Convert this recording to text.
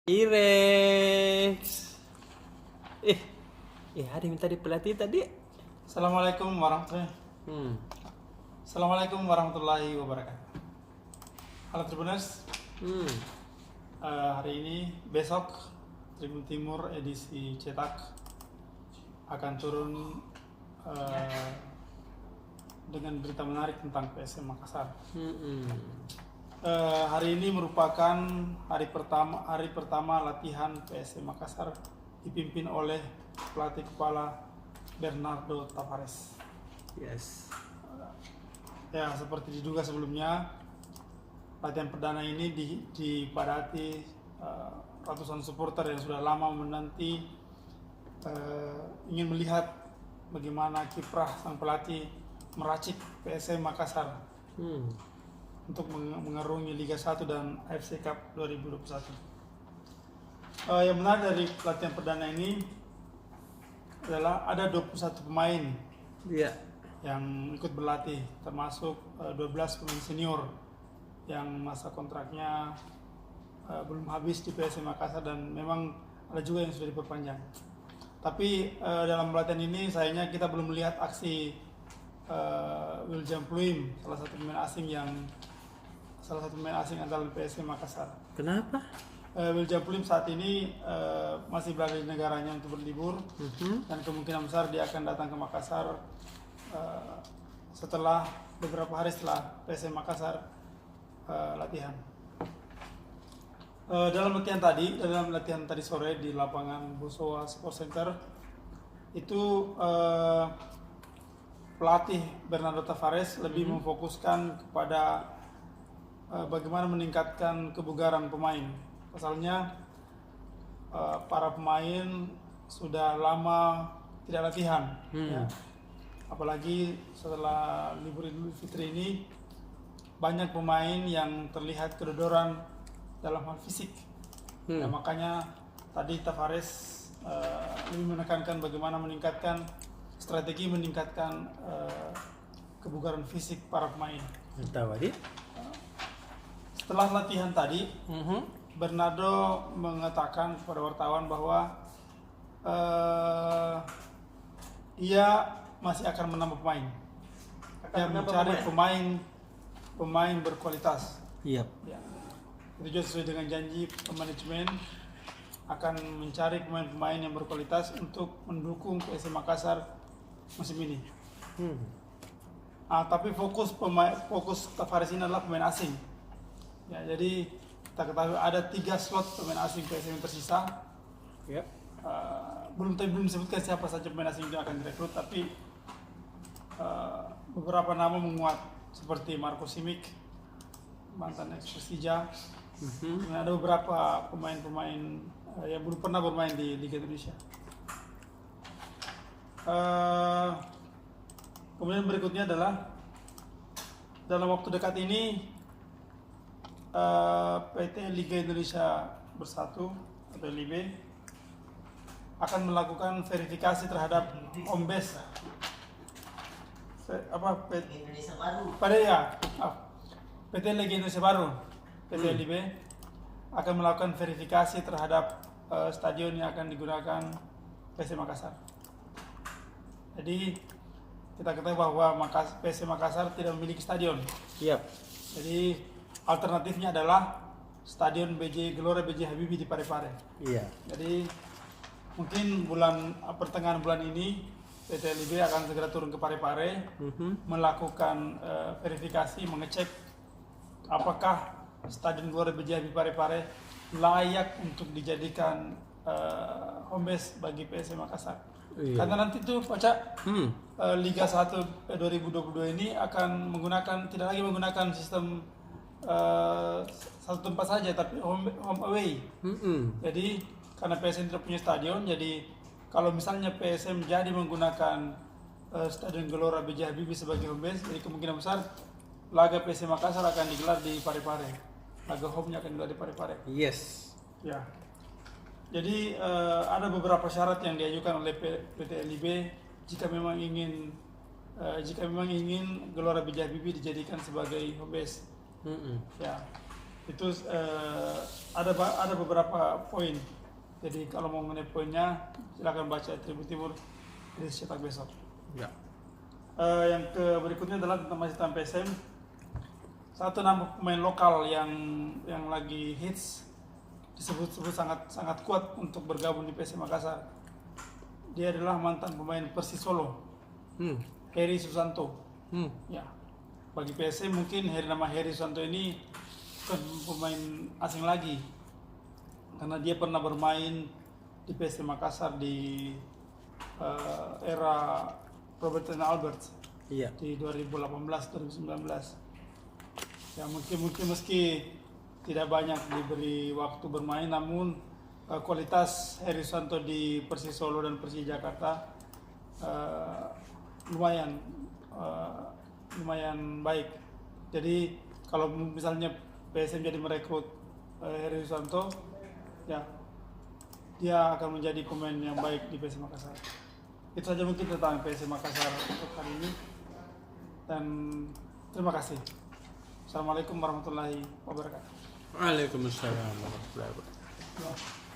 Irex. Eh, ada yang minta dipelatih tadi. Assalamualaikum warahmatullahi Hmm. Assalamualaikum warahmatullahi wabarakatuh. Halo Tribuners, Hmm. hari ini besok Tribun Timur edisi cetak akan turun dengan berita menarik tentang PSM Makassar. Hari ini merupakan hari pertama latihan PSM Makassar dipimpin oleh pelatih kepala Bernardo Tavares. Yes. Ya, seperti diduga sebelumnya, latihan perdana ini dipadati ratusan supporter yang sudah lama menanti, ingin melihat bagaimana kiprah sang pelatih meracik PSM Makassar untuk mengarungi Liga 1 dan AFC Cup 2021. Yang menarik dari latihan perdana ini adalah ada 21 pemain Iya. yang ikut berlatih, termasuk 12 pemain senior yang masa kontraknya belum habis di PSM Makassar, dan memang ada juga yang sudah diperpanjang. Tapi dalam latihan ini sayangnya kita belum melihat aksi William Pluim, salah satu pemain asing andalan PSM Makassar. Kenapa? William Pluim saat ini masih berada di negaranya untuk berlibur, dan kemungkinan besar dia akan datang ke Makassar setelah beberapa hari setelah PSM Makassar latihan. Dalam latihan tadi sore di lapangan Bosowa Sports Center itu pelatih Bernardo Tavares lebih memfokuskan kepada bagaimana meningkatkan kebugaran pemain. Pasalnya para pemain sudah lama tidak latihan, ya. Apalagi setelah libur Idul Fitri ini banyak pemain yang terlihat kedodoran dalam hal fisik. Ya, makanya tadi Tavares lebih menekankan bagaimana meningkatkan kebugaran fisik para pemain. Tahu aja. Setelah latihan tadi, Bernardo mengatakan kepada wartawan bahwa ia masih akan menambah pemain, mencari pemain berkualitas. Iya. Ya. Itu juga sesuai dengan janji manajemen akan mencari pemain-pemain yang berkualitas untuk mendukung PSM Makassar musim ini. Tapi fokus Tavares ini adalah pemain asing. Ya, jadi kita ketahui ada 3 slot pemain asing PSM yang tersisa. Yep. Belum disebutkan siapa saja pemain asing yang akan direkrut, tapi beberapa nama menguat seperti Marco Simic, mantan ex Persija. Ada beberapa pemain-pemain yang belum pernah bermain di Liga Indonesia. Kemudian berikutnya adalah dalam waktu dekat ini PT Liga Indonesia Bersatu atau LIB akan melakukan verifikasi terhadap home base PT Liga Indonesia Baru, PT LIB akan melakukan verifikasi terhadap stadion yang akan digunakan PSM Makassar. Jadi kita ketahui bahwa PSM Makassar tidak memiliki stadion. Yep. Jadi alternatifnya adalah stadion Gelora B.J. Habibie di Parepare. Iya. Jadi mungkin pertengahan bulan ini PT LIB akan segera turun ke Parepare, melakukan verifikasi, mengecek apakah stadion Gelora B.J. Habibie Parepare layak untuk dijadikan home base bagi PSM Makassar. Iya. Karena nanti tuh Liga 1 2022 ini akan tidak lagi menggunakan sistem satu tempat saja, tapi home away. Jadi karena PSM tidak punya stadion, jadi kalau misalnya PSM jadi menggunakan stadion Gelora B.J. Habibie sebagai home base, jadi kemungkinan besar laga PSM Makassar akan digelar di Parepare. Laga home-nya akan digelar di Parepare. Yes. Ya. Jadi ada beberapa syarat yang diajukan oleh PT LIB jika memang ingin Gelora B.J. Habibie dijadikan sebagai home base. Ya. itu ada beberapa poin. Jadi kalau mau mengenai poinnya silakan baca Tribun Timur edisi cetak besok. Ya. Yang berikutnya adalah tentang masih tentang PSM. Satu nama pemain lokal yang lagi hits disebut-sebut sangat kuat untuk bergabung di PSM Makassar. Dia adalah mantan pemain Persis Solo, Heri Susanto. Ya, bagi PSM mungkin nama Heri Susanto ini bukan pemain asing lagi, karena dia pernah bermain di PSM Makassar di era Robertson Alberts di 2018-2019. Ya mungkin meski tidak banyak diberi waktu bermain, namun kualitas Heri Susanto di Persis Solo dan Persija Jakarta lumayan baik. Jadi kalau misalnya PSM jadi merekrut Heri Susanto, ya dia akan menjadi pemain yang baik di PSM Makassar. Itu saja mungkin tentang PSM Makassar untuk hari ini, dan terima kasih. Assalamualaikum warahmatullahi wabarakatuh. Waalaikumsalam warahmatullahi wabarakatuh.